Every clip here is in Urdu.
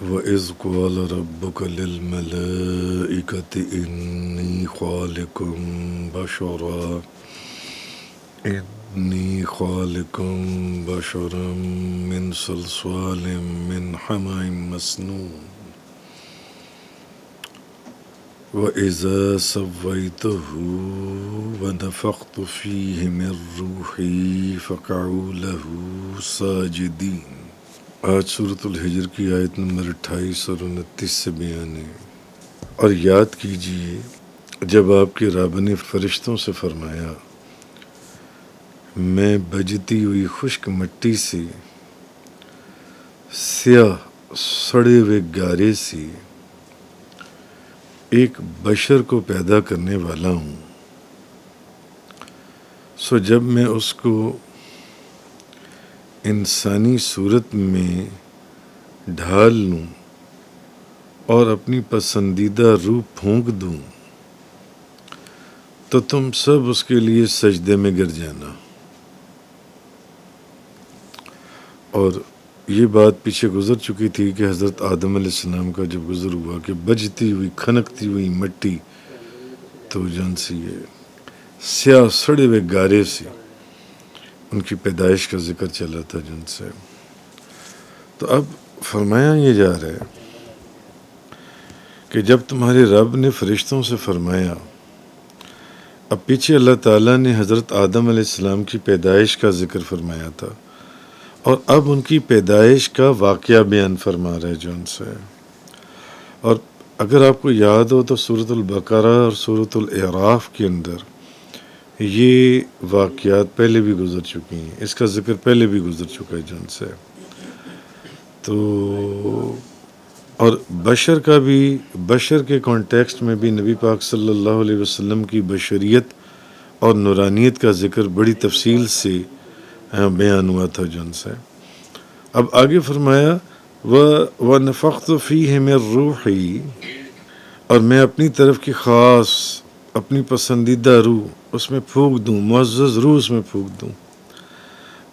وَإِذْ قَالَ رَبُّكَ لِلْمَلَائِكَةِ إِنِّي خَالِقٌ بَشَرًا مِّن صَلْصَالٍ مِّنْ حَمَإٍ مَّسْنُونٍ وَإِذَا سَوَّيْتُهُ وَنَفَخْتُ فِيهِ مِن رُّوحِي فَقَعُوا لَهُ سَاجِدِينَ۔ آج سورۃ الحجر کی آیت نمبر 28 اور 29 سے بیان ہے۔ اور یاد کیجئے جب آپ کے رب نے فرشتوں سے فرمایا میں بجتی ہوئی خشک مٹی سے سیاہ سڑے ہوئے گارے سے ایک بشر کو پیدا کرنے والا ہوں، سو جب میں اس کو انسانی صورت میں ڈھال لوں اور اپنی پسندیدہ روح پھونک دوں تو تم سب اس کے لیے سجدے میں گر جانا۔ اور یہ بات پیچھے گزر چکی تھی کہ حضرت آدم علیہ السلام کا جب گزر ہوا کہ بجتی ہوئی کھنکتی ہوئی مٹی تو جن سی ہے سیاہ سڑے ہوئے گارے سے ان کی پیدائش کا ذکر چلا تھا جن سے۔ تو اب فرمایا یہ جا رہا ہے کہ جب تمہارے رب نے فرشتوں سے فرمایا، اب پیچھے اللہ تعالیٰ نے حضرت آدم علیہ السلام کی پیدائش کا ذکر فرمایا تھا اور اب ان کی پیدائش کا واقعہ بیان فرما رہے جو ان سے۔ اور اگر آپ کو یاد ہو تو سورۃ البقرہ اور سورۃ الاعراف کے اندر یہ واقعات پہلے بھی گزر چکی ہیں، اس کا ذکر پہلے بھی گزر چکا ہے جن سے۔ تو اور بشر کا بھی، بشر کے کانٹیکسٹ میں بھی نبی پاک صلی اللہ علیہ وسلم کی بشریت اور نورانیت کا ذکر بڑی تفصیل سے بیان ہوا تھا جن سے۔ اب آگے فرمایا وَنَفَخْتُ فِيهِ مِن رُّوحِي، اور میں اپنی طرف کی خاص اپنی پسندیدہ روح اس میں پھونک دوں، معزز روح اس میں پھونک دوں۔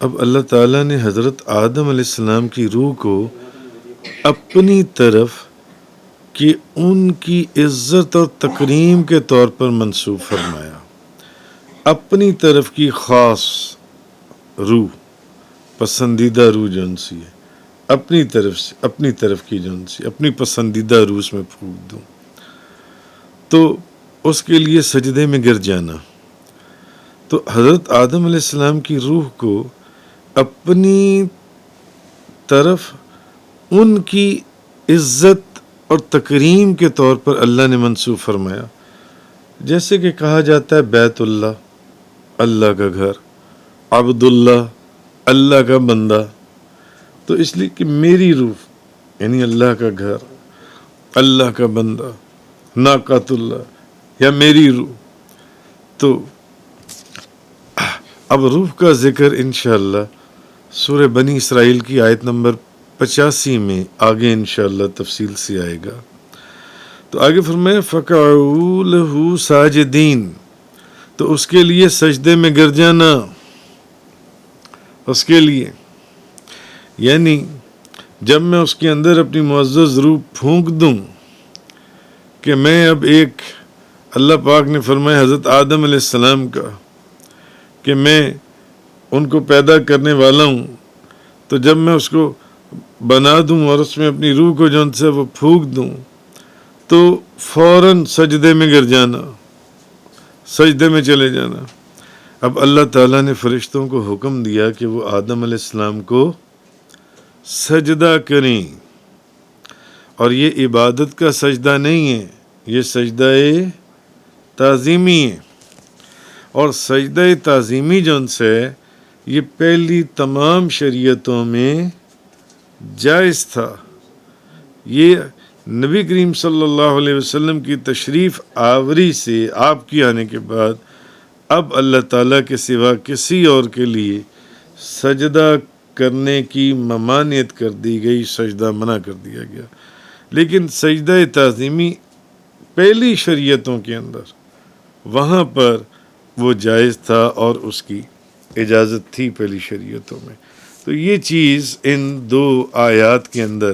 اب اللہ تعالیٰ نے حضرت آدم علیہ السلام کی روح کو اپنی طرف کہ ان کی عزت اور تکریم کے طور پر منسوب فرمایا، اپنی طرف کی خاص روح، پسندیدہ روح جون سی ہے، اپنی طرف سے، اپنی طرف کی جون سی اپنی پسندیدہ روح اس میں پھونک دوں تو اس کے لیے سجدے میں گر جانا۔ تو حضرت آدم علیہ السلام کی روح کو اپنی طرف ان کی عزت اور تکریم کے طور پر اللہ نے منسوب فرمایا، جیسے کہ کہا جاتا ہے بیت اللہ، اللہ کا گھر، عبداللہ، اللہ کا بندہ۔ تو اس لیے کہ میری روح یعنی اللہ کا گھر، اللہ کا بندہ، ناقۃ اللہ یا میری روح۔ تو اب روح کا ذکر انشاءاللہ سورہ بنی اسرائیل کی آیت نمبر 85 میں آگے انشاءاللہ تفصیل سے آئے گا۔ تو آگے فرمایا فَقَعُوا لَهُ سَاجِدِينَ، تو اس کے لیے سجدے میں گر جانا، اس کے لیے یعنی جب میں اس کے اندر اپنی معزز روح پھونک دوں کہ میں اب ایک، اللہ پاک نے فرمایا حضرت آدم علیہ السلام کا کہ میں ان کو پیدا کرنے والا ہوں، تو جب میں اس کو بنا دوں اور اس میں اپنی روح کو جون سے وہ پھونک دوں تو فوراً سجدے میں گر جانا، سجدے میں چلے جانا۔ اب اللہ تعالیٰ نے فرشتوں کو حکم دیا کہ وہ آدم علیہ السلام کو سجدہ کریں، اور یہ عبادت کا سجدہ نہیں ہے، یہ سجدہ تعظیمی ہے۔ اور سجدہ تعظیمی جون سے یہ پہلی تمام شریعتوں میں جائز تھا۔ یہ نبی کریم صلی اللہ علیہ وسلم کی تشریف آوری سے، آپ کی آنے کے بعد اب اللہ تعالیٰ کے سوا کسی اور کے لیے سجدہ کرنے کی ممانعت کر دی گئی، سجدہ منع کر دیا گیا۔ لیکن سجدہ تعظیمی پہلی شریعتوں کے اندر وہاں پر وہ جائز تھا اور اس کی اجازت تھی پہلی شریعتوں میں۔ تو یہ چیز ان دو آیات کے اندر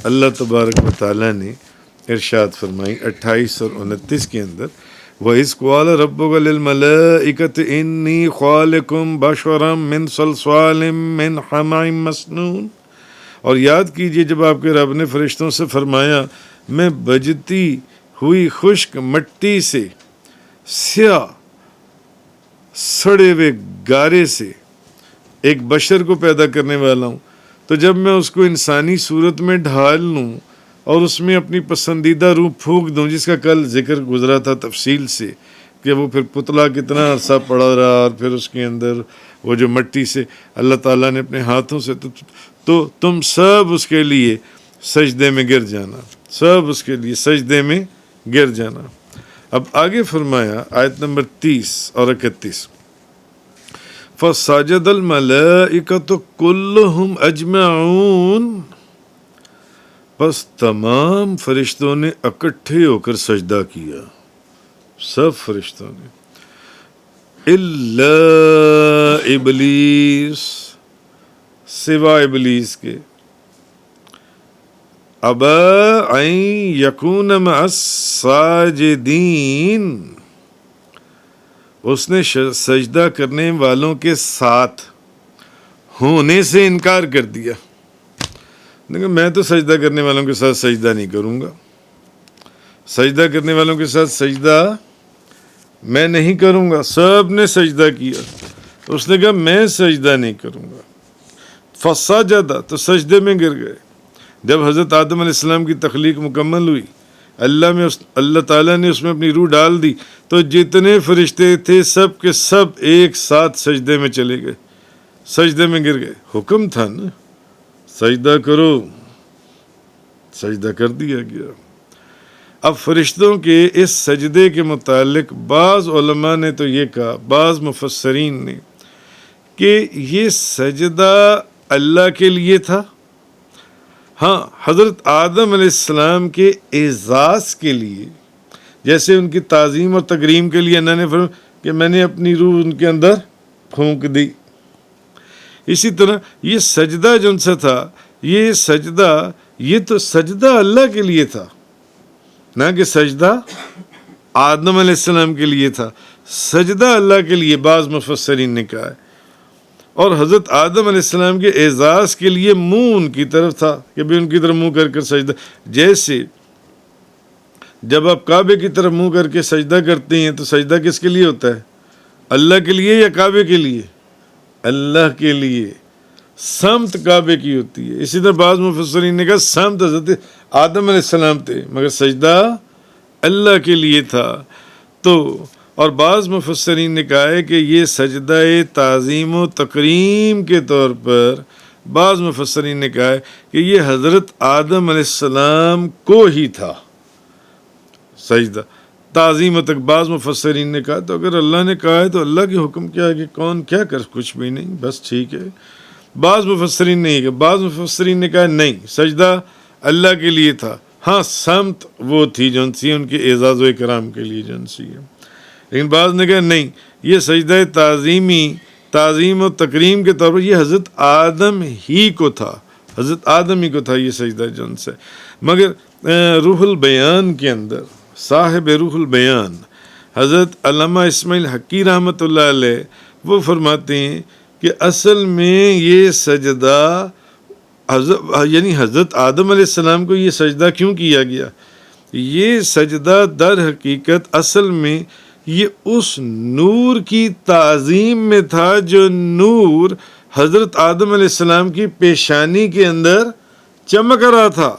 اللہ تبارک و تعالیٰ نے ارشاد فرمائی 28 اور 29 کے اندر وَإِذْ قَالَ رَبُّكَ لِلْمَلَائِكَةِ إِنِّي خَالِقٌ بَشَرًا مِّن صَلْصَالٍ مِّن حَمَإٍ مَّسْنُونٍ، اور یاد کیجئے جب آپ کے رب نے فرشتوں سے فرمایا میں بجتی ہوئی خشک مٹی سے، سیاہ سڑے ہوئے گارے سے ایک بشر کو پیدا کرنے والا ہوں، تو جب میں اس کو انسانی صورت میں ڈھال لوں اور اس میں اپنی پسندیدہ روح پھونک دوں، جس کا کل ذکر گزرا تھا تفصیل سے کہ وہ پھر پتلا کتنا عرصہ پڑا رہا، اور پھر اس کے اندر وہ جو مٹی سے اللہ تعالیٰ نے اپنے ہاتھوں سے تو تم سب اس کے لیے سجدے میں گر جانا، سب اس کے لیے سجدے میں گر جانا۔ اب آگے فرمایا آیت نمبر 30 اور 31 فَسَجَدَ الْمَلَائِكَةُ كُلُّهُمْ أَجْمَعُونَ، بس تمام فرشتوں نے اکٹھے ہو کر سجدہ کیا، سب فرشتوں نے، الا ابلیس، سوا ابلیس کے، ابا ان یکون مع الساجدین، اس نے سجدہ کرنے والوں کے ساتھ ہونے سے انکار کر دیا۔ دیکھیں میں تو سجدہ کرنے والوں کے ساتھ سجدہ نہیں کروں گا، سجدہ کرنے والوں کے ساتھ سجدہ میں نہیں کروں گا۔ سب نے سجدہ کیا، اس نے کہا میں سجدہ نہیں کروں گا، فسجدہ، تو سجدے میں گر گئے۔ جب حضرت آدم علیہ السلام کی تخلیق مکمل ہوئی، اللہ تعالیٰ نے اس میں اپنی روح ڈال دی، تو جتنے فرشتے تھے سب کے سب ایک ساتھ سجدے میں چلے گئے، سجدے میں گر گئے۔ حکم تھا نا سجدہ کرو، سجدہ کر دیا گیا۔ اب فرشتوں کے اس سجدے کے متعلق بعض علماء نے تو یہ کہا، بعض مفسرین نے، کہ یہ سجدہ اللہ کے لیے تھا، ہاں حضرت آدم علیہ السلام کے اعزاز کے لیے، جیسے ان کی تعظیم اور تکریم کے لیے اللہ نے فرمایا کہ میں نے اپنی روح ان کے اندر پھونک دی۔ اسی طرح یہ سجدہ جو ان سے تھا، یہ سجدہ، یہ تو سجدہ اللہ کے لیے تھا، نہ کہ سجدہ آدم علیہ السلام کے لیے تھا، سجدہ اللہ کے لیے بعض مفسرین نے کہا ہے۔ اور حضرت آدم علیہ السلام کے اعزاز کے لیے منہ ان کی طرف تھا کہ بھی ان کی طرف منہ کر کر سجدہ، جیسے جب آپ کعبے کی طرف منہ کر کے سجدہ کرتے ہیں تو سجدہ کس کے لیے ہوتا ہے؟ اللہ کے لیے یا کعبے کے لیے؟ اللہ کے لیے، سمت کعبے کی ہوتی ہے۔ اسی طرح بعض مفسرین نے کہا سمت حضرت آدم علیہ السلام تھے مگر سجدہ اللہ کے لیے تھا۔ تو اور بعض مفسرین نے کہا ہے کہ یہ سجدہ تعظیم و تکریم کے طور پر، بعض مفسرین نے کہا ہے کہ یہ حضرت آدم علیہ السلام کو ہی تھا سجدہ تعظیم و تک۔ بعض مفسرین نے کہا تو اگر اللہ نے کہا ہے تو اللہ کے حکم کیا ہے کہ کون کیا کر، کچھ بھی نہیں، بس ٹھیک ہے۔ بعض مفسرین نے کہا، بعض مفسرین نے کہا نہیں سجدہ اللہ کے لیے تھا، ہاں سمت وہ تھی جون سی ان کے اعزاز و اکرام کے لیے جون سی ہے، لیکن بعض نے کہا نہیں یہ سجدہ تعظیم و تکریم کے طور پر یہ حضرت آدم ہی کو تھا، حضرت آدم ہی کو تھا یہ سجدہ جون سے۔ مگر روح البیان کے اندر صاحب روح البیان حضرت علامہ اسماعیل حقی رحمۃ اللہ علیہ وہ فرماتے ہیں کہ اصل میں یہ سجدہ یعنی حضرت آدم علیہ السلام کو یہ سجدہ کیوں کیا گیا، یہ سجدہ در حقیقت اصل میں یہ اس نور کی تعظیم میں تھا جو نور حضرت آدم علیہ السلام کی پیشانی کے اندر چمک رہا تھا۔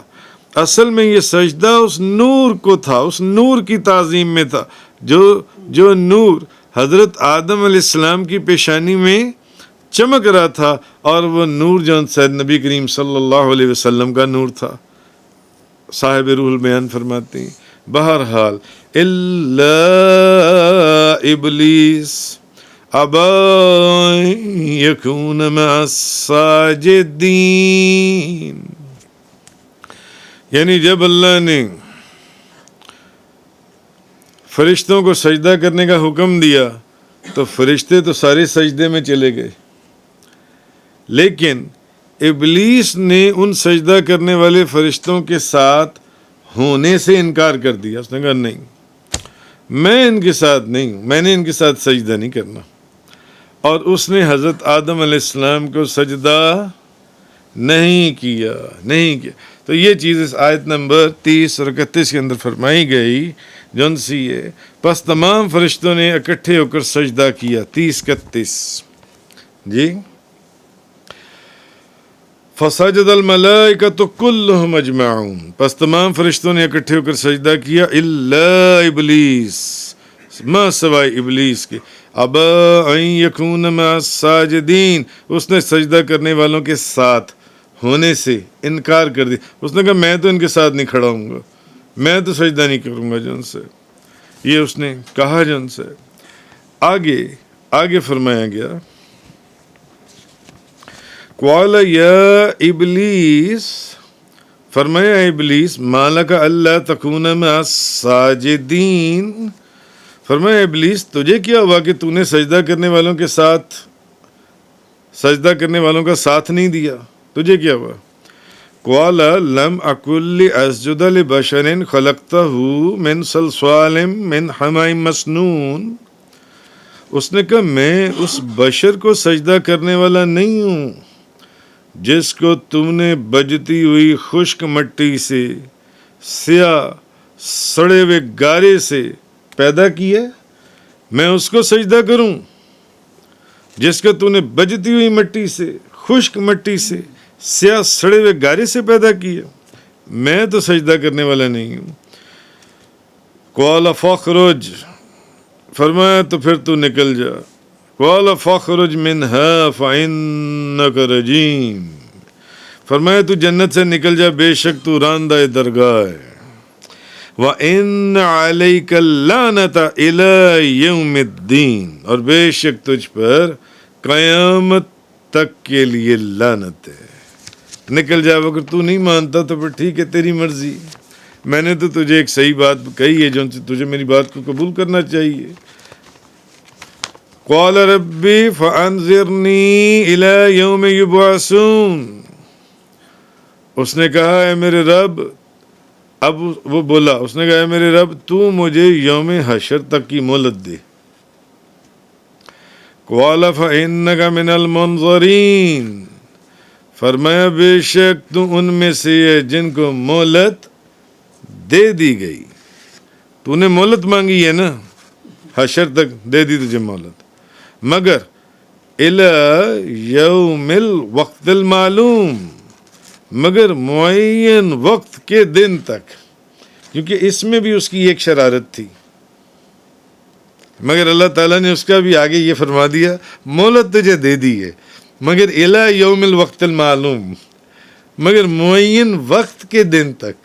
اصل میں یہ سجدہ اس نور کو تھا، اس نور کی تعظیم میں تھا جو نور حضرت آدم علیہ السلام کی پیشانی میں چمک رہا تھا، اور وہ نور جو سید نبی کریم صلی اللہ علیہ وسلم کا نور تھا۔ صاحب روح البیان فرماتے ہیں بہرحال الا ابلیس ابا یکون مع الساجدین، یعنی جب اللہ نے فرشتوں کو سجدہ کرنے کا حکم دیا تو فرشتے تو سارے سجدے میں چلے گئے، لیکن ابلیس نے ان سجدہ کرنے والے فرشتوں کے ساتھ ہونے سے انکار کر دیا. اس نے کہا نہیں، میں ان کے ساتھ نہیں ہوں، میں نے ان کے ساتھ سجدہ نہیں کرنا. اور اس نے حضرت آدم علیہ السلام کو سجدہ نہیں کیا. تو یہ چیز اس آیت نمبر 30 اور 31 کے اندر فرمائی گئی جون سی ہے. پس تمام فرشتوں نے اکٹھے ہو کر سجدہ کیا. 30-31 جی. فسجد الملائکۃ کلہم اجمعون، پس تمام فرشتوں نے اکٹھے ہو کر سجدہ کیا الا ابلیس، ما سوائے ابلیس کے. ابا ان یکون مع الساجدین، اس نے سجدہ کرنے والوں کے ساتھ ہونے سے انکار کر دیا. اس نے کہا میں تو ان کے ساتھ نہیں کھڑا ہوں گا، میں تو سجدہ نہیں کروں گا جن سے. یہ اس نے کہا جن سے. آگے فرمایا گیا قال یا ابلیس، فرمایا ابلیس ما لک الا تکون مع الساجدین، فرمایا ابلیس تجھے کیا ہوا کہ تو نے سجدہ کرنے والوں کا ساتھ نہیں دیا، تجھے کیا ہوا؟ قال لم اکن لاسجد لبشر خلقتہ من صلصال من حمأ مسنون، اس نے کہا میں اس بشر کو سجدہ کرنے والا نہیں ہوں جس کو تم نے بجتی ہوئی خشک مٹی سے، سیاہ سڑے ہوئے گارے سے پیدا کیا. میں اس کو سجدہ کروں جس کو تو نے بجتی ہوئی مٹی سے، خشک مٹی سے، سیاہ سڑے ہوئے گارے سے پیدا کیا؟ میں تو سجدہ کرنے والا نہیں ہوں. قال فاخرج، فرمایا تو پھر تو نکل جا. قال فاخرج منها فإنك رجیم، فرمایا تو جنت سے نکل جا، بے شک تو راندہ درگاہ ہے. وَإِنَّ عَلَيْكَ اللَّعْنَةَ إِلَى يَوْمِ الدِّينِ، اور بے شک تجھ پر قیامت تک کے لیے لعنت ہے. نکل جا. اگر تو نہیں مانتا تو پھر ٹھیک ہے، تیری مرضی. میں نے تو تجھے ایک صحیح بات کہی ہے جو تجھے میری بات کو قبول کرنا چاہیے. قال ربی فانظرنی الی یوم یبعثون، اس نے کہا اے میرے رب، اب وہ بولا، اس نے کہا اے میرے رب تو مجھے یوم حشر تک کی مہلت دے. قال فانک من المنظرین، فرمایا بے شک تو ان میں سے ہے جن کو مہلت دے دی گئی. تو نے مہلت مانگی ہے نا، حشر تک دے دی تجھے مہلت، مگر الی یوم الوقت المعلوم، مگر معین وقت کے دن تک. کیونکہ اس میں بھی اس کی ایک شرارت تھی، مگر اللہ تعالیٰ نے اس کا بھی آگے یہ فرما دیا مہلت تجھے دے دی ہے، مگر الی یوم الوقت المعلوم، مگر معین وقت کے دن تک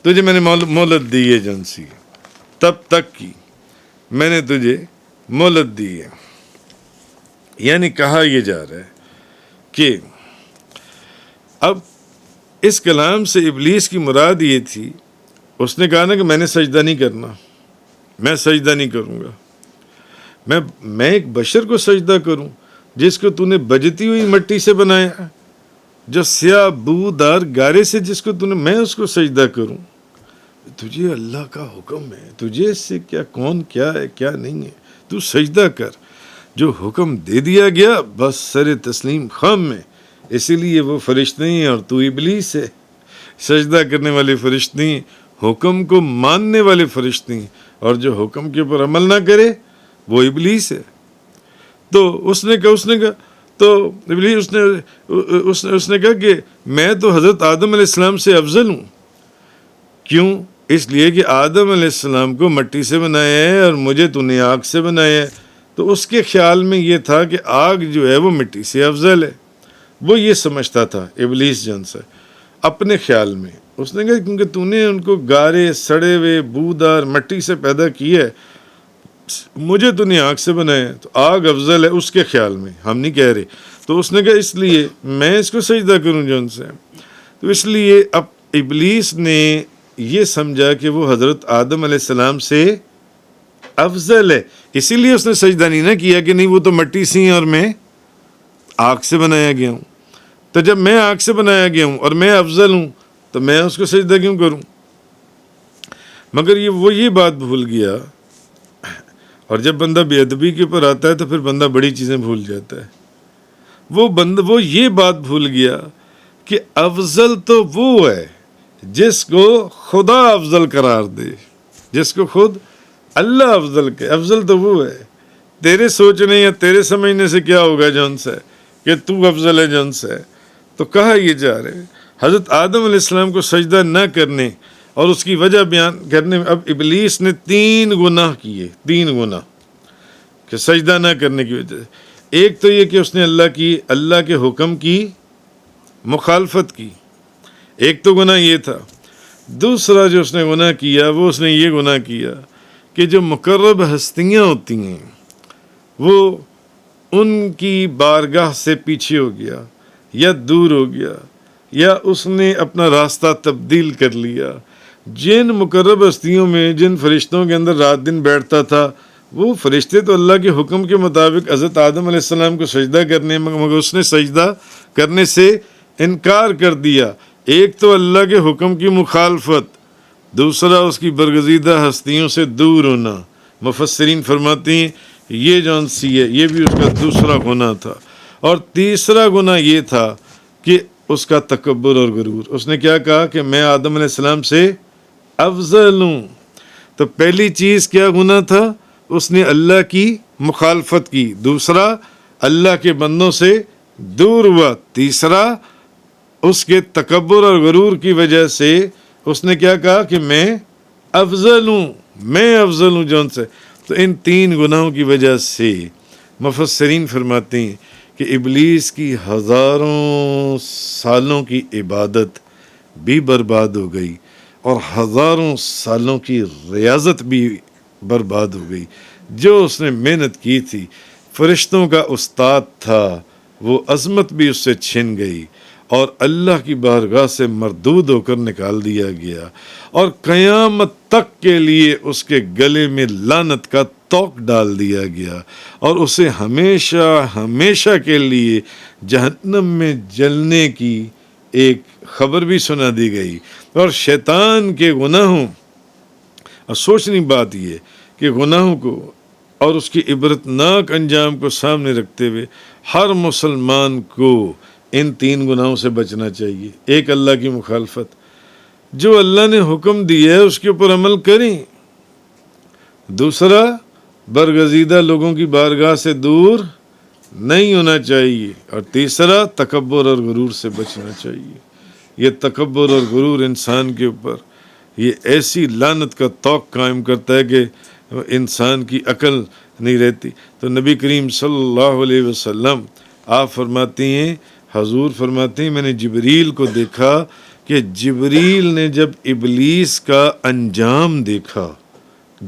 تجھے میں نے مہلت دی ہے جن سی، تب تک کی میں نے تجھے مہلت دی ہے. یعنی کہا یہ جا رہا ہے کہ اب اس کلام سے ابلیس کی مراد یہ تھی، اس نے کہا نا کہ میں نے سجدہ نہیں کرنا، میں سجدہ نہیں کروں گا، میں ایک بشر کو سجدہ کروں جس کو تو نے بجتی ہوئی مٹی سے بنایا، جو سیاہ بودار گارے سے جس کو تو نے، میں اس کو سجدہ کروں؟ تجھے اللہ کا حکم ہے، تجھے اس سے کون کیا ہے کیا نہیں ہے، تو سجدہ کر. جو حکم دے دیا گیا بس سر تسلیم خم میں. اسی لیے وہ فرشتے ہیں اور تو ابلیس ہے. سجدہ کرنے والے فرشتے ہیں، حکم کو ماننے والے فرشتے ہیں، اور جو حکم کے اوپر عمل نہ کرے وہ ابلیس ہے. تو اس نے کہا تو ابلیس اس نے کہا کہ میں تو حضرت آدم علیہ السلام سے افضل ہوں. کیوں؟ اس لیے کہ آدم علیہ السلام کو مٹی سے بنایا ہے اور مجھے تو نے آگ سے بنایا ہے. تو اس کے خیال میں یہ تھا کہ آگ جو ہے وہ مٹی سے افضل ہے. وہ یہ سمجھتا تھا ابلیس جن سے اپنے خیال میں. اس نے کہا کیونکہ تو نے ان کو گارے سڑے ہوئے بودار مٹی سے پیدا کیا ہے، مجھے تو نے آگ سے بنایا ہے، تو آگ افضل ہے اس کے خیال میں، ہم نہیں کہہ رہے. تو اس نے کہا اس لیے میں اس کو سجدہ کروں جن سے. تو اس لیے اب ابلیس نے یہ سمجھا کہ وہ حضرت آدم علیہ السلام سے افضل ہے، اسی لیے اس نے سجدہ نہیں نہ کیا کہ نہیں وہ تو مٹی سے ہیں اور میں آگ سے بنایا گیا ہوں. تو جب میں آگ سے بنایا گیا ہوں اور میں افضل ہوں تو میں اس کو سجدہ کیوں کروں؟ مگر یہ بات بھول گیا، اور جب بندہ بے ادبی کے اوپر آتا ہے تو پھر بندہ بڑی چیزیں بھول جاتا ہے۔ وہ یہ بات بھول گیا کہ افضل تو وہ ہے جس کو خدا افضل قرار دے، جس کو خود اللہ افضل کہ افضل تو وہ ہے۔ تیرے سوچنے یا تیرے سمجھنے سے کیا ہوگا جون سے کہ تو افضل ہے جون سے؟ تو کہا یہ جا رہے حضرت آدم علیہ السلام کو سجدہ نہ کرنے اور اس کی وجہ بیان کرنے میں اب ابلیس نے 3 گناہ کیے، 3 گناہ کہ سجدہ نہ کرنے کی وجہ سے۔ ایک تو یہ کہ اس نے اللہ کے حکم کی مخالفت کی، ایک تو گناہ یہ تھا۔ دوسرا جو اس نے گناہ کیا وہ اس نے یہ گناہ کیا کہ جو مقرب ہستیاں ہوتی ہیں وہ ان کی بارگاہ سے پیچھے ہو گیا یا دور ہو گیا، یا اس نے اپنا راستہ تبدیل کر لیا۔ جن مقرب ہستیوں میں، جن فرشتوں کے اندر رات دن بیٹھتا تھا، وہ فرشتے تو اللہ کے حکم کے مطابق حضرت آدم علیہ السلام کو سجدہ کرنے، مگر اس نے سجدہ کرنے سے انکار کر دیا۔ ایک تو اللہ کے حکم کی مخالفت، دوسرا اس کی برگزیدہ ہستیوں سے دور ہونا۔ مفسرین فرماتے ہیں یہ جون سی ہے، یہ بھی اس کا دوسرا گناہ تھا۔ اور تیسرا گناہ یہ تھا کہ اس کا تکبر اور غرور۔ اس نے کیا کہا کہ میں آدم علیہ السلام سے افضل ہوں۔ تو پہلی چیز کیا گناہ تھا؟ اس نے اللہ کی مخالفت کی، دوسرا اللہ کے بندوں سے دور ہوا، تیسرا اس کے تکبر اور غرور کی وجہ سے اس نے کیا کہا کہ میں افضل ہوں، میں افضل ہوں جون سے۔ تو ان 3 گناہوں کی وجہ سے مفسرین فرماتے ہیں کہ ابلیس کی ہزاروں سالوں کی عبادت بھی برباد ہو گئی اور ہزاروں سالوں کی ریاضت بھی برباد ہو گئی۔ جو اس نے محنت کی تھی، فرشتوں کا استاد تھا، وہ عظمت بھی اس سے چھن گئی اور اللہ کی بارگاہ سے مردود ہو کر نکال دیا گیا، اور قیامت تک کے لیے اس کے گلے میں لعنت کا توق ڈال دیا گیا، اور اسے ہمیشہ ہمیشہ کے لیے جہنم میں جلنے کی ایک خبر بھی سنا دی گئی۔ اور شیطان کے گناہوں، اور سوچنی بات یہ کہ گناہوں کو اور اس کی عبرتناک انجام کو سامنے رکھتے ہوئے ہر مسلمان کو ان 3 گناہوں سے بچنا چاہیے۔ ایک اللہ کی مخالفت، جو اللہ نے حکم دیا ہے اس کے اوپر عمل کریں۔ دوسرا، برگزیدہ لوگوں کی بارگاہ سے دور نہیں ہونا چاہیے، اور تیسرا تکبر اور غرور سے بچنا چاہیے۔ یہ تکبر اور غرور انسان کے اوپر یہ ایسی لعنت کا توق قائم کرتا ہے کہ انسان کی عقل نہیں رہتی۔ تو نبی کریم صلی اللہ علیہ وسلم آپ فرماتے ہیں، حضور فرماتے ہیں، میں نے جبریل کو دیکھا کہ جبریل نے جب ابلیس کا انجام دیکھا،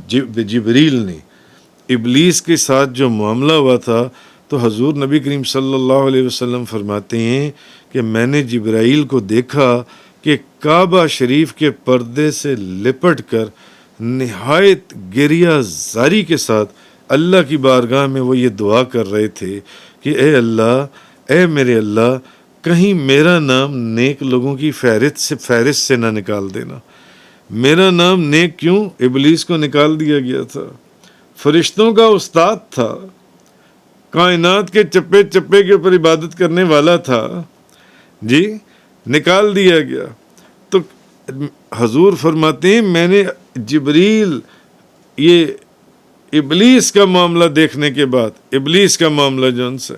جبریل نے ابلیس کے ساتھ جو معاملہ ہوا تھا، تو حضور نبی کریم صلی اللہ علیہ وسلم فرماتے ہیں کہ میں نے جبرائیل کو دیکھا کہ کعبہ شریف کے پردے سے لپٹ کر نہایت گریہ زاری کے ساتھ اللہ کی بارگاہ میں وہ یہ دعا کر رہے تھے کہ اے اللہ، اے میرے اللہ، کہیں میرا نام نیک لوگوں کی فہرست سے نہ نکال دینا۔ میرا نام نیک کیوں؟ ابلیس کو نکال دیا گیا تھا، فرشتوں کا استاد تھا، کائنات کے چپے چپے کے اوپر عبادت کرنے والا تھا، جی نکال دیا گیا۔ تو حضور فرماتے ہیں میں نے جبریل یہ ابلیس کا معاملہ دیکھنے کے بعد، ابلیس کا معاملہ جون سے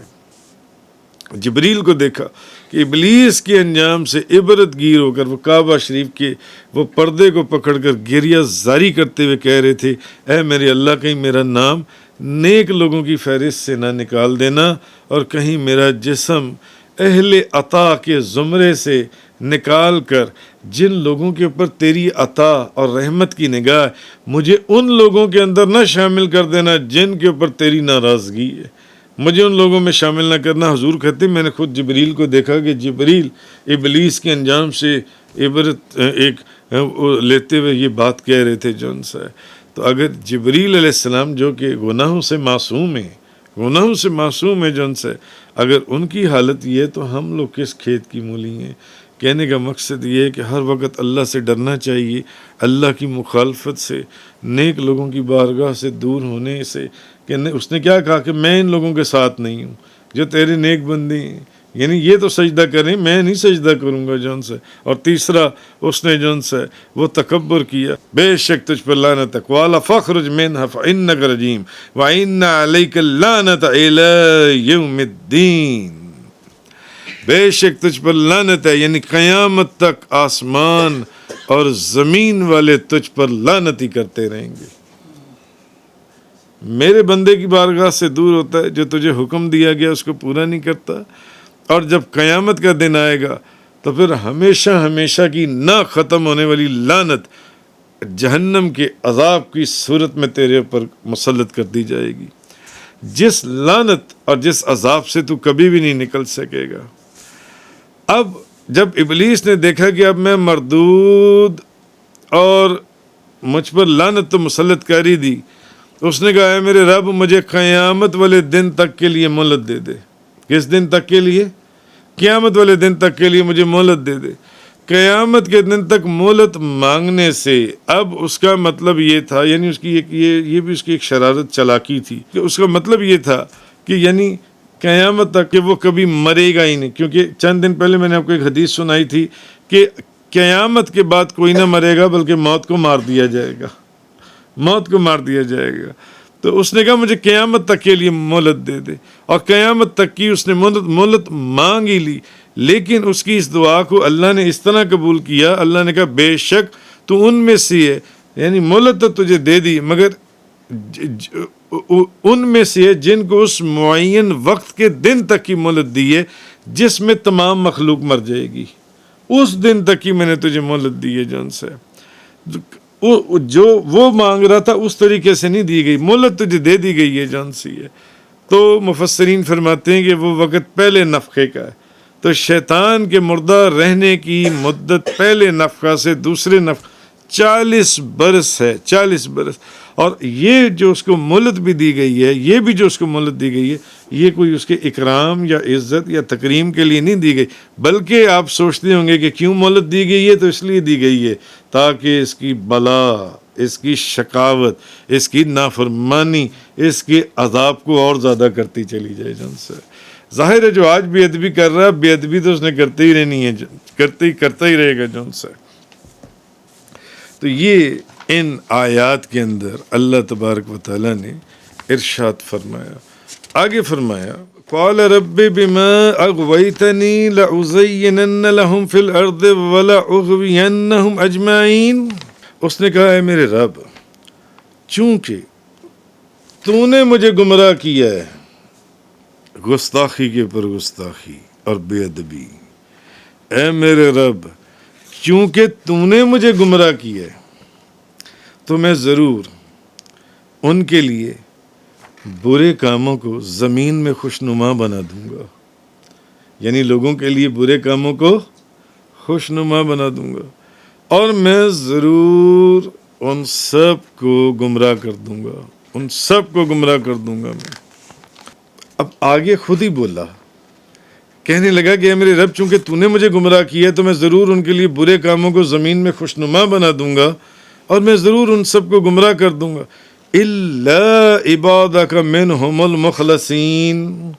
جبریل کو دیکھا کہ ابلیس کے انجام سے عبرت گیر ہو کر وہ کعبہ شریف کے وہ پردے کو پکڑ کر گریہ زاری کرتے ہوئے کہہ رہے تھے، اے میرے اللہ، کہیں میرا نام نیک لوگوں کی فہرست سے نہ نکال دینا، اور کہیں میرا جسم اہل عطا کے زمرے سے نکال کر جن لوگوں کے اوپر تیری عطا اور رحمت کی نگاہ، مجھے ان لوگوں کے اندر نہ شامل کر دینا جن کے اوپر تیری ناراضگی ہے، مجھے ان لوگوں میں شامل نہ کرنا۔ حضور کہتے ہیں میں نے خود جبریل کو دیکھا کہ جبریل ابلیس کے انجام سے عبرت ایک لیتے ہوئے یہ بات کہہ رہے تھے جون سا۔ تو اگر جبریل علیہ السلام جو کہ گناہوں سے معصوم ہیں، گناہوں سے معصوم ہے جون سے، اگر ان کی حالت یہ ہے تو ہم لوگ کس کھیت کی مولی ہیں؟ کہنے کا مقصد یہ ہے کہ ہر وقت اللہ سے ڈرنا چاہیے، اللہ کی مخالفت سے، نیک لوگوں کی بارگاہ سے دور ہونے سے، کہ اس نے کیا کہا کہ میں ان لوگوں کے ساتھ نہیں ہوں جو تیرے نیک بندے ہیں، یعنی یہ تو سجدہ کریں، میں نہیں سجدہ کروں گا جون سے۔ اور تیسرا اس نے جون سے وہ تکبر کیا، بے شک تجھ پر لعنت ہے، قال فاخرج منها فإنك رجیم وإن عليك اللعنة إلى يوم الدین، بے شک تجھ پر لعنت ہے، یعنی قیامت تک آسمان اور زمین والے تجھ پر لعنت ہی کرتے رہیں گے۔ میرے بندے کی بارگاہ سے دور ہوتا ہے، جو تجھے حکم دیا گیا اس کو پورا نہیں کرتا، اور جب قیامت کا دن آئے گا تو پھر ہمیشہ ہمیشہ کی نہ ختم ہونے والی لعنت جہنم کے عذاب کی صورت میں تیرے اوپر مسلط کر دی جائے گی، جس لعنت اور جس عذاب سے تو کبھی بھی نہیں نکل سکے گا۔ اب جب ابلیس نے دیکھا کہ اب میں مردود اور مجھ پر لعنت تو مسلط کر ہی دی، اس نے کہا اے میرے رب مجھے قیامت والے دن تک کے لیے مہلت دے دے۔ کس دن تک کے لیے؟ قیامت والے دن تک کے لیے مجھے مہلت دے دے۔ قیامت کے دن تک مہلت مانگنے سے اب اس کا مطلب یہ تھا، یعنی اس کی یہ بھی اس کی ایک شرارت چلاکی تھی، کہ اس کا مطلب یہ تھا کہ یعنی قیامت تک کہ وہ کبھی مرے گا ہی نہیں، کیونکہ چند دن پہلے میں نے آپ کو ایک حدیث سنائی تھی کہ قیامت کے بعد کوئی نہ مرے گا بلکہ موت کو مار دیا جائے گا، موت کو مار دیا جائے گا۔ تو اس نے کہا مجھے قیامت تک کے لیے مہلت دے دے، اور قیامت تک کی اس نے مہلت مانگ ہی لی، لیکن اس کی اس دعا کو اللہ نے اس طرح قبول کیا، اللہ نے کہا بے شک تو ان میں سے ہے، یعنی مہلت تو تجھے دے دی مگر ان میں سے ہے جن کو اس معین وقت کے دن تک کی مہلت دی ہے جس میں تمام مخلوق مر جائے گی، اس دن تک کی میں نے تجھے مہلت دی ہے جون سے، جو وہ مانگ رہا تھا اس طریقے سے نہیں دی گئی، مہلت تجھے دے دی گئی ہے جون سی ہے۔ تو مفسرین فرماتے ہیں کہ وہ وقت پہلے نفخے کا ہے، تو شیطان کے مردہ رہنے کی مدت پہلے نفخہ سے دوسرے نفخہ 40 برس ہے، 40 برس۔ اور یہ جو اس کو مہلت بھی دی گئی ہے، یہ بھی جو اس کو مہلت دی گئی ہے، یہ کوئی اس کے اکرام یا عزت یا تکریم کے لیے نہیں دی گئی، بلکہ آپ سوچتے ہوں گے کہ کیوں مہلت دی گئی ہے، تو اس لیے دی گئی ہے تاکہ اس کی بلا، اس کی شقاوت، اس کی نافرمانی، اس کے عذاب کو اور زیادہ کرتی چلی جائے جن سے۔ ظاہر ہے جو آج بے ادبی کر رہا ہے، بے ادبی تو اس نے کرتے ہی رہنی ہے، کرتا ہی رہے گا جن سے۔ تو یہ ان آیات کے اندر اللہ تبارک و تعالیٰ نے ارشاد فرمایا، آگے فرمایا قال رب بما اغویتنی لأزینن لهم فی الارض ولأغوینہم اجمعین۔ اس نے کہا اے میرے رب چونکہ تو نے مجھے گمراہ کیا ہے، گستاخی کے اوپر گستاخی اور بے ادبی، اے میرے رب کیونکہ تو نے مجھے گمراہ کیا ہے تو میں ضرور ان کے لیے برے کاموں کو زمین میں خوشنما بنا دوں گا، یعنی لوگوں کے لیے برے کاموں کو خوشنما بنا دوں گا، اور میں ضرور ان سب کو گمراہ کر دوں گا، ان سب کو گمراہ کر دوں گا میں۔ اب آگے خود ہی بولا، کہنے لگا کہ اے میرے رب چونکہ تو نے مجھے گمراہ کیا ہے تو میں ضرور ان کے لیے برے کاموں کو زمین میں خوشنما بنا دوں گا، اور میں ضرور ان سب کو گمراہ کر دوں گا، الا عبادک منہم المخلصین،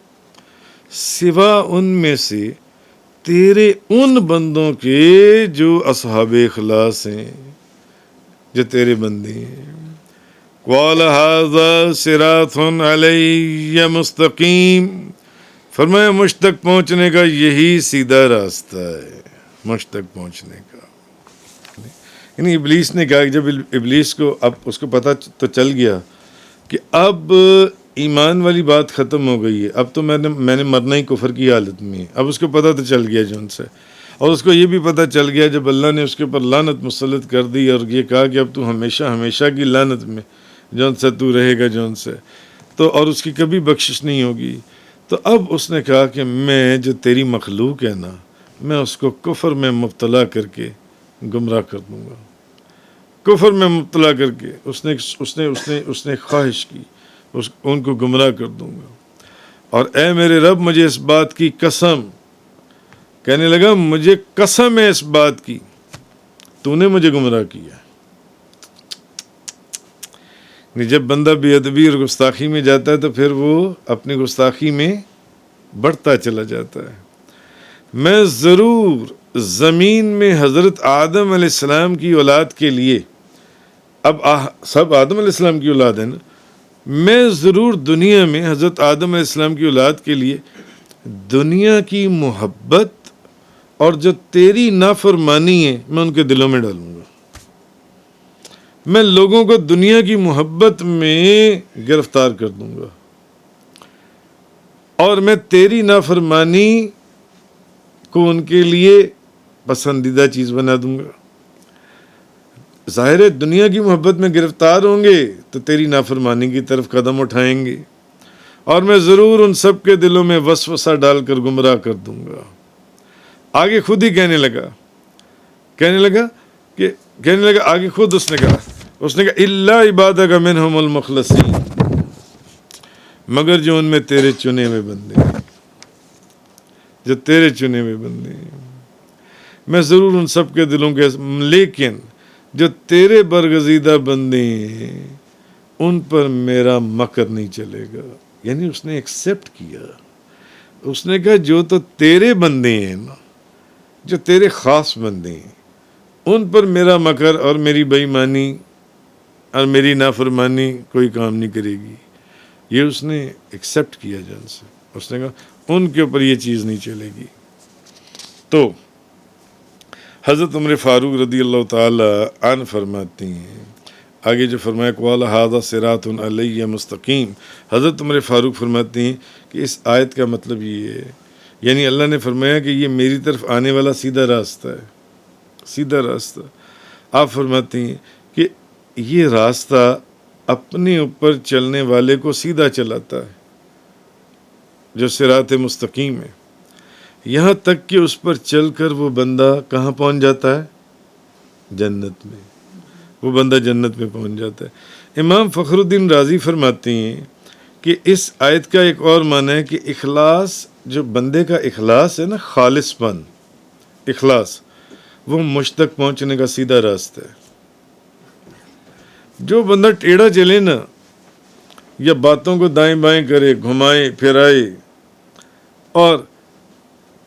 سوا ان میں سے تیرے ان بندوں کے جو اصحاب اخلاص ہیں، جو تیرے بندے ہیں۔ قال ھذا صراط علی مستقیم، فرمایا مجھ تک پہنچنے کا یہی سیدھا راستہ ہے، مجھ تک پہنچنے کا۔ یعنی ابلیس نے کہا کہ جب ابلیس کو اب اس کو پتہ تو چل گیا کہ اب ایمان والی بات ختم ہو گئی ہے، اب تو میں نے مرنا ہی کفر کی حالت میں ہے، اب اس کو پتہ تو چل گیا جون سے، اور اس کو یہ بھی پتہ چل گیا جب اللہ نے اس کے اوپر لعنت مسلط کر دی اور یہ کہا کہ اب تو ہمیشہ ہمیشہ کی لعنت میں جون سے تو رہے گا جون سے، تو اور اس کی کبھی بخشش نہیں ہوگی۔ تو اب اس نے کہا کہ میں جو تیری مخلوق ہے نا، میں اس کو کفر میں مبتلا کر کے گمراہ کر دوں گا، کفر میں مبتلا کر کے اس نے خواہش کی ان کو گمراہ کر دوں گا، اور اے میرے رب مجھے اس بات کی قسم، کہنے لگا مجھے قسم ہے اس بات کی تو نے مجھے گمراہ کیا۔ جب بندہ بے ادبی اور گستاخی میں جاتا ہے تو پھر وہ اپنی گستاخی میں بڑھتا چلا جاتا ہے۔ میں ضرور زمین میں حضرت آدم علیہ السلام کی اولاد کے لیے، اب سب آدم علیہ السلام کی اولاد ہے نا، میں ضرور دنیا میں حضرت آدم علیہ السلام کی اولاد کے لیے دنیا کی محبت اور جو تیری نافرمانی ہے میں ان کے دلوں میں ڈالوں گا۔ میں لوگوں کو دنیا کی محبت میں گرفتار کر دوں گا اور میں تیری نافرمانی کو ان کے لیے پسندیدہ چیز بنا دوں گا۔ ظاہر ہے دنیا کی محبت میں گرفتار ہوں گے تو تیری نافرمانی کی طرف قدم اٹھائیں گے، اور میں ضرور ان سب کے دلوں میں وسوسہ ڈال کر گمراہ کر دوں گا۔ آگے خود ہی کہنے لگا آگے خود اس نے کہا الا عبادک منہم المخلصین، مگر جو ان میں تیرے چنے ہوئے بندے ہیں، جو تیرے چنے ہوئے بندے ہیں، میں ضرور ان سب کے دلوں کے، لیکن جو تیرے برگزیدہ بندے ہیں ان پر میرا مکر نہیں چلے گا۔ یعنی اس نے ایکسیپٹ کیا، اس نے کہا جو تو تیرے بندے ہیں نا، جو تیرے خاص بندے ہیں، ان پر میرا مکر اور میری بے ایمانی اور میری نافرمانی کوئی کام نہیں کرے گی۔ یہ اس نے ایکسیپٹ کیا جان سے، اس نے کہا ان کے اوپر یہ چیز نہیں چلے گی۔ تو حضرت عمر فاروق رضی اللہ تعالی عنہ فرماتی ہیں، آگے جو فرمایا قال ھذا صراط علی مستقیم، حضرت عمر فاروق فرماتی ہیں کہ اس آیت کا مطلب یہ ہے، یعنی اللہ نے فرمایا کہ یہ میری طرف آنے والا سیدھا راستہ ہے، سیدھا راستہ۔ آپ فرماتی ہیں کہ یہ راستہ اپنے اوپر چلنے والے کو سیدھا چلاتا ہے، جو صراط مستقیم ہے، یہاں تک کہ اس پر چل کر وہ بندہ کہاں پہنچ جاتا ہے؟ جنت میں، وہ بندہ جنت میں پہنچ جاتا ہے۔ امام فخر الدین رازی فرماتے ہیں کہ اس آیت کا ایک اور معنی ہے کہ اخلاص، جو بندے کا اخلاص ہے نا، خالص پن، اخلاص، وہ مجھ تک پہنچنے کا سیدھا راستہ ہے۔ جو بندہ ٹیڑھا چلے نا، یا باتوں کو دائیں بائیں کرے، گھمائے پھرائے اور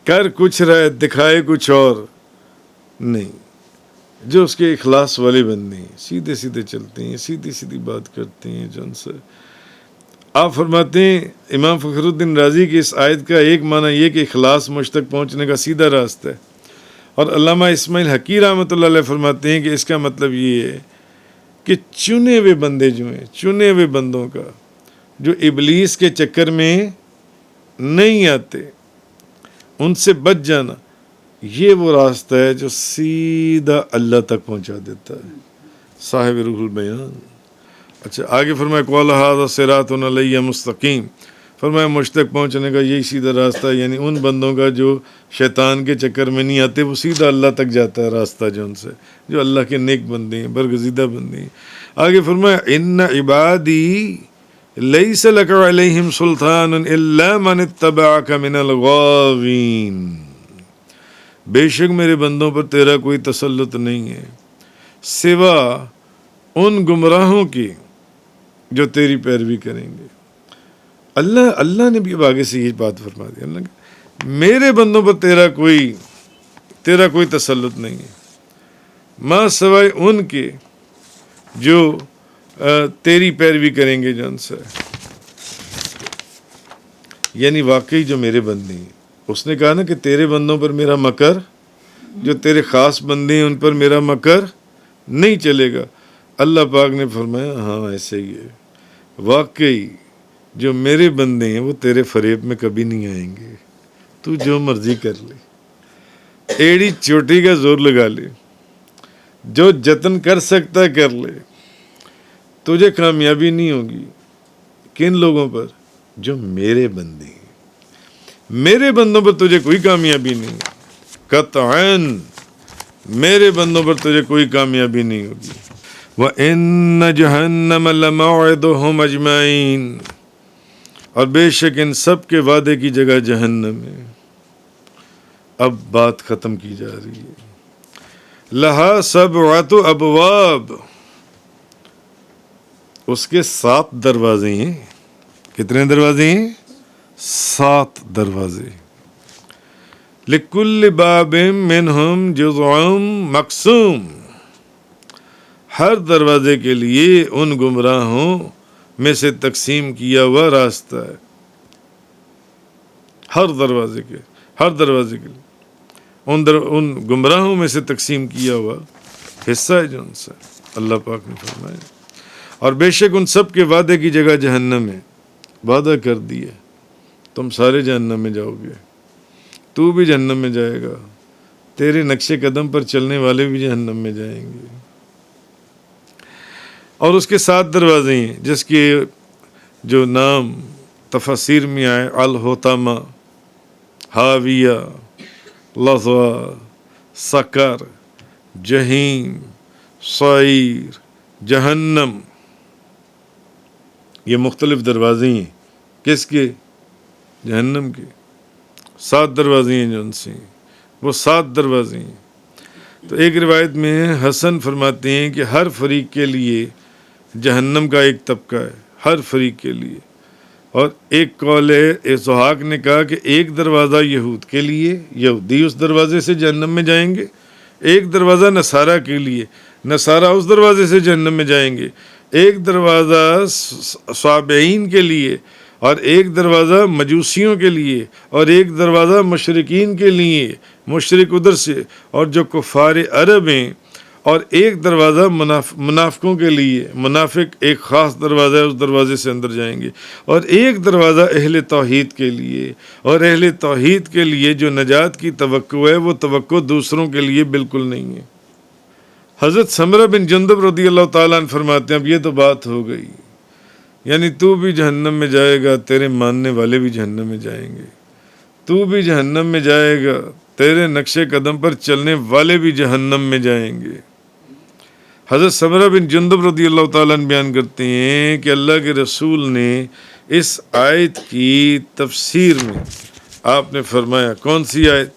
کر کچھ رہے دکھائے کچھ اور نہیں، جو اس کے اخلاص والے بندے ہیں، سیدھے سیدھے چلتے ہیں، سیدھی سیدھی بات کرتے ہیں جن سے۔ آپ فرماتے ہیں امام فخر الدین رازی کی اس آیت کا ایک معنی یہ کہ اخلاص مجھ تک پہنچنے کا سیدھا راستہ ہے، اور علامہ اسماعیل حقی رحمۃ اللہ علیہ فرماتے ہیں کہ اس کا مطلب یہ ہے کہ چنے ہوئے بندے جو ہیں، چنے ہوئے بندوں کا جو ابلیس کے چکر میں نہیں آتے، ان سے بچ جانا، یہ وہ راستہ ہے جو سیدھا اللہ تک پہنچا دیتا ہے۔ صاحب روح البیان۔ اچھا آگے فرمایا قال ھذا صراط علی مستقیم، فرمایا مجھ تک پہنچنے کا یہی سیدھا راستہ ہے، یعنی ان بندوں کا جو شیطان کے چکر میں نہیں آتے، وہ سیدھا اللہ تک جاتا ہے راستہ، جو ان سے، جو اللہ کے نیک بندے ہیں، برگزیدہ بندے ہیں۔ آگے فرمایا ان عبادی لیس لک علیہم سلطان الا من اتبعک من الغاوین، بے شک میرے بندوں پر تیرا کوئی تسلط نہیں ہے سوا ان گمراہوں کی جو تیری پیروی کریں گے۔ اللہ نے بھی اب آگے سے یہ بات فرما دی، اللہ کہ میرے بندوں پر تیرا کوئی تسلط نہیں ہے، ماں سوائے ان کے جو تیری پیروی کریں گے جن سے، یعنی واقعی جو میرے بندے ہیں۔ اس نے کہا نا کہ تیرے بندوں پر میرا مکر، جو تیرے خاص بندے ہیں ان پر میرا مکر نہیں چلے گا۔ اللہ پاک نے فرمایا ہاں ایسے ہی ہے، واقعی جو میرے بندے ہیں وہ تیرے فریب میں کبھی نہیں آئیں گے، تو جو مرضی کر لے، ایڑی چوٹی کا زور لگا لے، جو جتن کر سکتا ہے کر لے، تجھے کامیابی نہیں ہوگی۔ کن لوگوں پر؟ جو میرے بندے ہیں، میرے بندوں پر تجھے کوئی کامیابی نہیں، قطعاً میرے بندوں پر تجھے کوئی کامیابی نہیں ہوگی۔ وَإِنَّ جَهَنَّمَ لَمَوْعِدُهُمْ أَجْمَعِينَ، اور بے شک ان سب کے وعدے کی جگہ جہنم ہے۔ اب بات ختم کی جا رہی ہے۔ لہا سبعۃ ابواب، اس کے 7 دروازے ہیں۔ کتنے دروازے ہیں؟ 7 دروازے۔ لکل باب منہم جزء مقسوم، ہر دروازے کے لیے ان گمراہوں میں سے تقسیم کیا ہوا راستہ ہے۔ ہر دروازے کے لیے ان گمراہوں میں سے تقسیم کیا ہوا حصہ ہے جو ان سے اللہ پاک نے فرمایا۔ اور بے شک ان سب کے وعدے کی جگہ جہنم ہے، وعدہ کر دیا تم سارے جہنم میں جاؤ گے، تو بھی جہنم میں جائے گا، تیرے نقش قدم پر چلنے والے بھی جہنم میں جائیں گے۔ اور اس کے 7 دروازے ہیں جس کے جو نام تفاسیر میں آئے: الحطمہ، حاویہ، لظویٰ، سقر، جہیم، سعیر، جہنم۔ یہ مختلف دروازے ہیں، کس کے؟ جہنم کے۔ 7 دروازے ہیں جو ان سے، وہ 7 دروازے ہیں۔ تو ایک روایت میں حسن فرماتے ہیں کہ ہر فریق کے لیے جہنم کا ایک طبقہ ہے، ہر فریق کے لیے۔ اور ایک قول ہے، ضحاک نے کہا کہ ایک دروازہ یہود کے لیے، یہودی اس دروازے سے جہنم میں جائیں گے، ایک دروازہ نصارہ کے لیے، نصارہ اس دروازے سے جہنم میں جائیں گے، ایک دروازہ صابئین کے لیے، اور ایک دروازہ مجوسیوں کے لیے، اور ایک دروازہ مشرکین کے لیے، مشرک ادھر سے، اور جو کفار عرب ہیں، اور ایک دروازہ منافقوں کے لیے، منافق ایک خاص دروازہ ہے، اس دروازے سے اندر جائیں گے، اور ایک دروازہ اہل توحید کے لیے، اور اہل توحید کے لیے جو نجات کی توقع ہے وہ توقع دوسروں کے لیے بالکل نہیں ہے۔ حضرت سمرہ بن جندب رضی اللہ تعالیٰ عنہ فرماتے ہیں اب یہ تو بات ہو گئی، یعنی تو بھی جہنم میں جائے گا، تیرے ماننے والے بھی جہنم میں جائیں گے، تو بھی جہنم میں جائے گا، تیرے نقش قدم پر چلنے والے بھی جہنم میں جائیں گے۔ حضرت سمرہ بن جندب رضی اللہ تعالیٰ عنہ بیان کرتے ہیں کہ اللہ کے رسول نے اس آیت کی تفسیر میں آپ نے فرمایا، کون سی آیت؟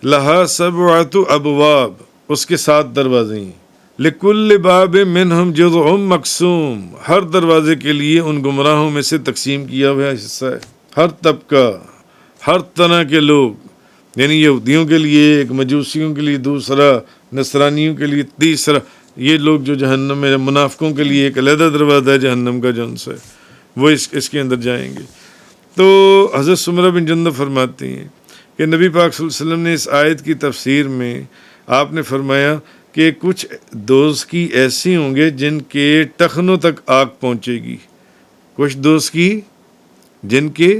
لہا سبعۃ ابواب، اس کے 7 دروازے ہیں۔ لکل باب منہم جزء مقسوم، ہر دروازے کے لیے ان گمراہوں میں سے تقسیم کیا ہوا حصہ ہے۔ ہر طبقہ، ہر طرح کے لوگ، یعنی یہودیوں کے لیے ایک، مجوسیوں کے لیے دوسرا، نصرانیوں کے لیے تیسرا، یہ لوگ جو جہنم میں، منافقوں کے لیے ایک علیحدہ دروازہ ہے جہنم کا جو ان سے وہ اس کے اندر جائیں گے۔ تو حضرت سمرہ بن جندب فرماتے ہیں کہ نبی پاک صلی اللہ علیہ وسلم نے اس آیت کی تفسیر میں آپ نے فرمایا کہ کچھ دوست کی ایسی ہوں گے جن کے ٹخنوں تک آگ پہنچے گی، کچھ دوست کی جن کے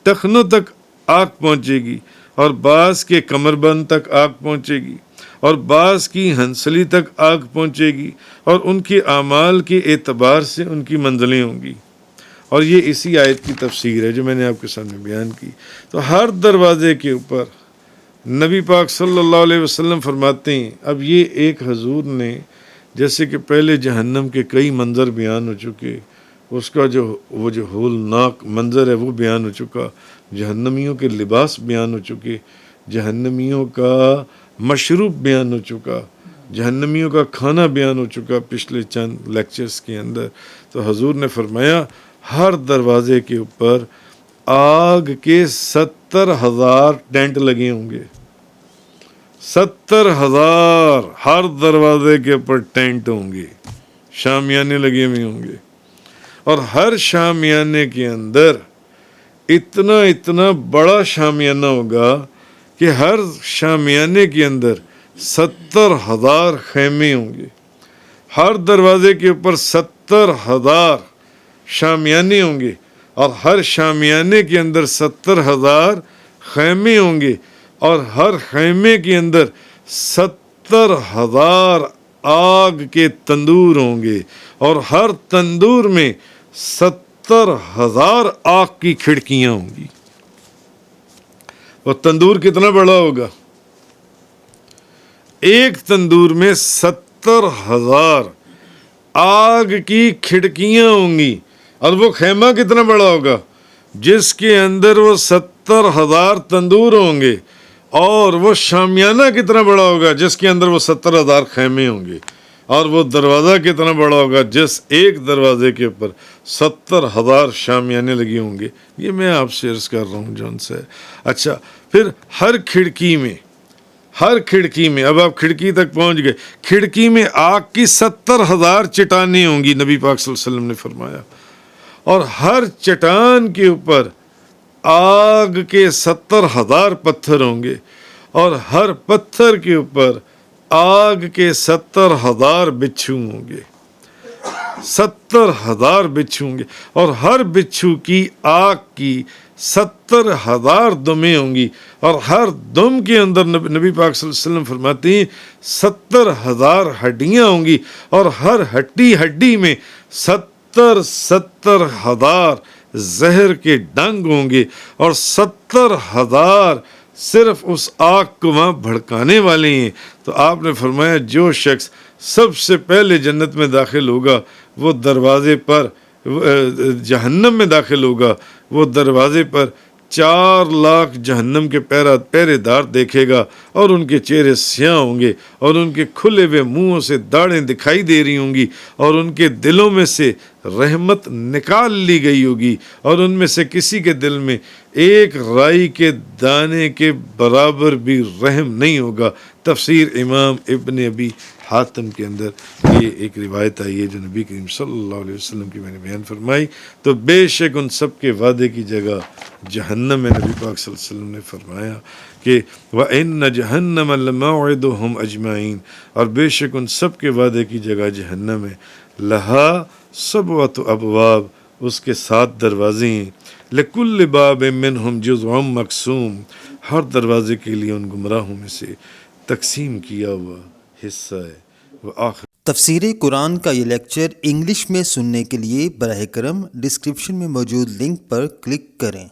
ٹخنوں تک آگ پہنچے گی، اور بعض کے کمر بند تک آگ پہنچے گی، اور بعض کی ہنسلی تک آگ پہنچے گی، اور ان کے اعمال کے اعتبار سے ان کی منزلیں ہوں گی۔ اور یہ اسی آیت کی تفسیر ہے جو میں نے آپ کے سامنے بیان کی۔ تو ہر دروازے کے اوپر نبی پاک صلی اللہ علیہ وسلم فرماتے ہیں، اب یہ ایک حضور نے، جیسے کہ پہلے جہنم کے کئی منظر بیان ہو چکے، اس کا وہ جو ہولناک منظر ہے وہ بیان ہو چکا، جہنمیوں کے لباس بیان ہو چکے، جہنمیوں کا مشروب بیان ہو چکا، جہنمیوں کا کھانا بیان ہو چکا پچھلے چند لیکچرز کے اندر۔ تو حضور نے فرمایا ہر دروازے کے اوپر آگ کے 70,000 ٹینٹ لگے ہوں گے، 70,000 ہر دروازے کے اوپر ٹینٹ ہوں گے، شامیانے لگے ہوئے ہوں گے، اور ہر شامیانے کے اندر اتنا بڑا شامیانہ ہوگا کہ ہر شامیانے کے اندر 70,000 خیمے ہوں گے، ہر دروازے کے اوپر 70,000 شامیانے ہوں گے، اور ہر شامیانے کے اندر 70,000 خیمے ہوں گے، اور ہر خیمے کے اندر 70,000 آگ کے تندور ہوں گے، اور ہر تندور میں 70,000 آگ کی کھڑکیاں ہوں گی۔ اور تندور کتنا بڑا ہوگا؟ ایک تندور میں 70,000 آگ کی کھڑکیاں ہوں گی، اور وہ خیمہ کتنا بڑا ہوگا؟ جس کے اندر وہ 70,000 تندور ہوں گے، اور وہ شامیانہ کتنا بڑا ہوگا جس کے اندر وہ 70,000 خیمے ہوں گے، اور وہ دروازہ کتنا بڑا ہوگا جس ایک دروازے کے اوپر 70,000 شامیانے لگے ہوں گے۔ یہ میں آپ سے عرض کر رہا ہوں جون سے۔ اچھا، پھر ہر کھڑکی میں اب آپ کھڑکی تک پہنچ گئے، کھڑکی میں آگ کی 70,000 چٹانیں ہوں گی، نبی پاک صلی اللہ علیہ وسلم نے فرمایا، اور ہر چٹان کے اوپر آگ کے 70,000 پتھر ہوں گے، اور ہر پتھر کے اوپر آگ کے 70,000 بچھو ہوں گے، 70,000 بچھو ہوں گے، اور ہر بچھو کی آگ کی 70,000 دمیں ہوں گی، اور ہر دم کے اندر نبی پاک صلی اللہ علیہ وسلم فرماتے ہیں 70,000 ہڈیاں ہوں گی، اور ہر ہڈی میں 70,000 زہر کے ڈنگ ہوں گے، اور 70,000 صرف اس آگ کو وہاں بھڑکانے والے ہیں۔ تو آپ نے فرمایا جو شخص سب سے پہلے جنت میں داخل ہوگا وہ دروازے پر، جہنم میں داخل ہوگا وہ دروازے پر 4,00,000 جہنم کے پہرے دار دیکھے گا، اور ان کے چہرے سیاہ ہوں گے، اور ان کے کھلے ہوئے منہوں سے داڑھیں دکھائی دے رہی ہوں گی، اور ان کے دلوں میں سے رحمت نکال لی گئی ہوگی، اور ان میں سے کسی کے دل میں ایک رائی کے دانے کے برابر بھی رحم نہیں ہوگا۔ تفسیر امام ابن ابی حاتم کے اندر یہ ایک روایت آئی ہے جو نبی کریم صلی اللہ علیہ وسلم کی میں نے بیان فرمائی۔ تو بے شک ان سب کے وعدے کی جگہ جہنم میں نبی پاک صلی اللہ علیہ وسلم نے فرمایا کہ وَإِنَّ جَهَنَّمَ لَمَوْعِدُهُمْ أَجْمَعِينَ، اور بے شک ان سب کے وعدے کی جگہ جہنم ہے، لَهَا سَبْعَةُ أَبْوَابٍ، اس کے 7 دروازے ہیں، لِكُلِّ بَابٍ مِّنْهُمْ جُزْءٌ مَقْسُومٌ، ہر دروازے کے لیے ان گمراہوں میں سے تقسیم کیا ہوا حصہ ہے۔ وآخر تفسیر قرآن کا یہ لیکچر انگلش میں سننے کے لیے براہ کرم ڈسکرپشن میں موجود لنک پر کلک کریں۔